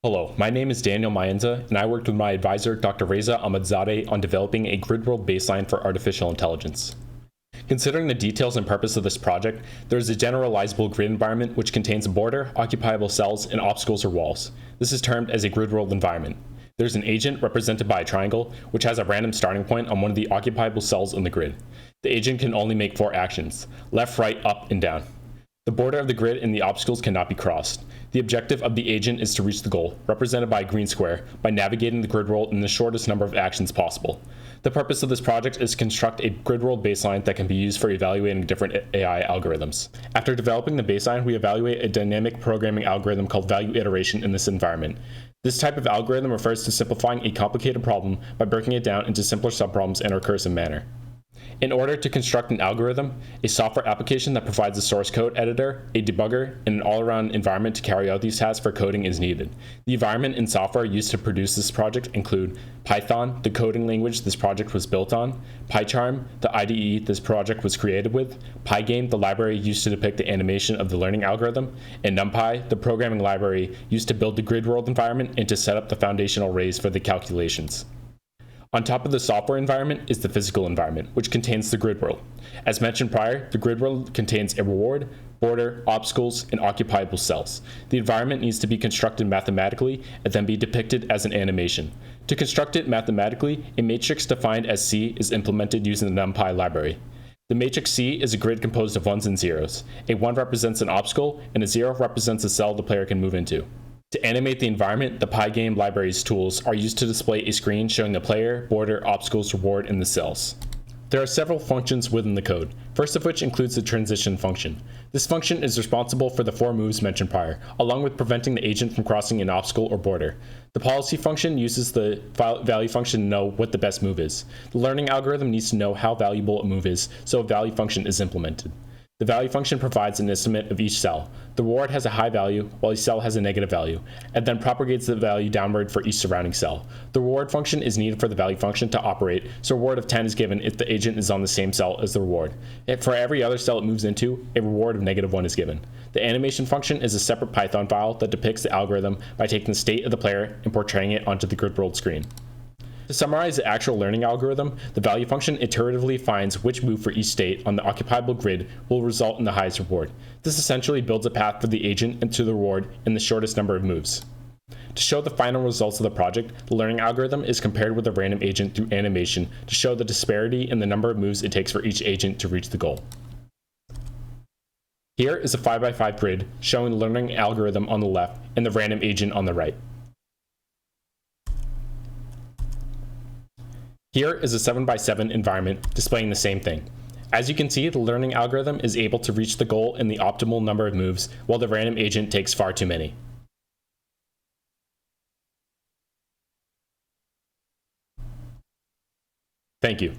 Hello, my name is Daniel Maienza, and I worked with my advisor, Dr. Reza Ahmadzadeh, on developing a Gridworld Baseline for artificial intelligence. Considering the details and purpose of this project, there is a generalizable grid environment which contains a border, occupiable cells, and obstacles or walls. This is termed as a Gridworld environment. There's an agent represented by a triangle, which has a random starting point on one of the occupiable cells in the grid. The agent can only make 4 actions: left, right, up, and down. The border of the grid and the obstacles cannot be crossed. The objective of the agent is to reach the goal, represented by a green square, by navigating the grid world in the shortest number of actions possible. The purpose of this project is to construct a grid world baseline that can be used for evaluating different AI algorithms. After developing the baseline, we evaluate a dynamic programming algorithm called value iteration in this environment. This type of algorithm refers to simplifying a complicated problem by breaking it down into simpler subproblems in a recursive manner. In order to construct an algorithm, a software application that provides a source code editor, a debugger, and an all-around environment to carry out these tasks for coding is needed. The environment and software used to produce this project include Python, the coding language this project was built on, PyCharm, the IDE this project was created with, Pygame, the library used to depict the animation of the learning algorithm, and NumPy, the programming library used to build the grid world environment and to set up the foundational arrays for the calculations. On top of the software environment is the physical environment, which contains the grid world. As mentioned prior, the grid world contains a reward, border, obstacles, and occupiable cells. The environment needs to be constructed mathematically and then be depicted as an animation. To construct it mathematically, a matrix defined as C is implemented using the NumPy library. The matrix C is a grid composed of 1s and 0s. A 1 represents an obstacle, and a 0 represents a cell the player can move into. To animate the environment, the Pygame library's tools are used to display a screen showing the player, border, obstacles, reward, and the cells. There are several functions within the code, first of which includes the transition function. This function is responsible for the 4 moves mentioned prior, along with preventing the agent from crossing an obstacle or border. The policy function uses the value function to know what the best move is. The learning algorithm needs to know how valuable a move is, so a value function is implemented. The value function provides an estimate of each cell. The reward has a high value, while a cell has a negative value, and then propagates the value downward for each surrounding cell. The reward function is needed for the value function to operate, so a reward of 10 is given if the agent is on the same cell as the reward. If for every other cell it moves into, a reward of -1 is given. The animation function is a separate Python file that depicts the algorithm by taking the state of the player and portraying it onto the grid world screen. To summarize the actual learning algorithm, the value function iteratively finds which move for each state on the occupiable grid will result in the highest reward. This essentially builds a path for the agent and to the reward in the shortest number of moves. To show the final results of the project, the learning algorithm is compared with a random agent through animation to show the disparity in the number of moves it takes for each agent to reach the goal. Here is a 5x5 grid showing the learning algorithm on the left and the random agent on the right. Here is a 7x7 environment displaying the same thing. As you can see, the learning algorithm is able to reach the goal in the optimal number of moves, while the random agent takes far too many. Thank you.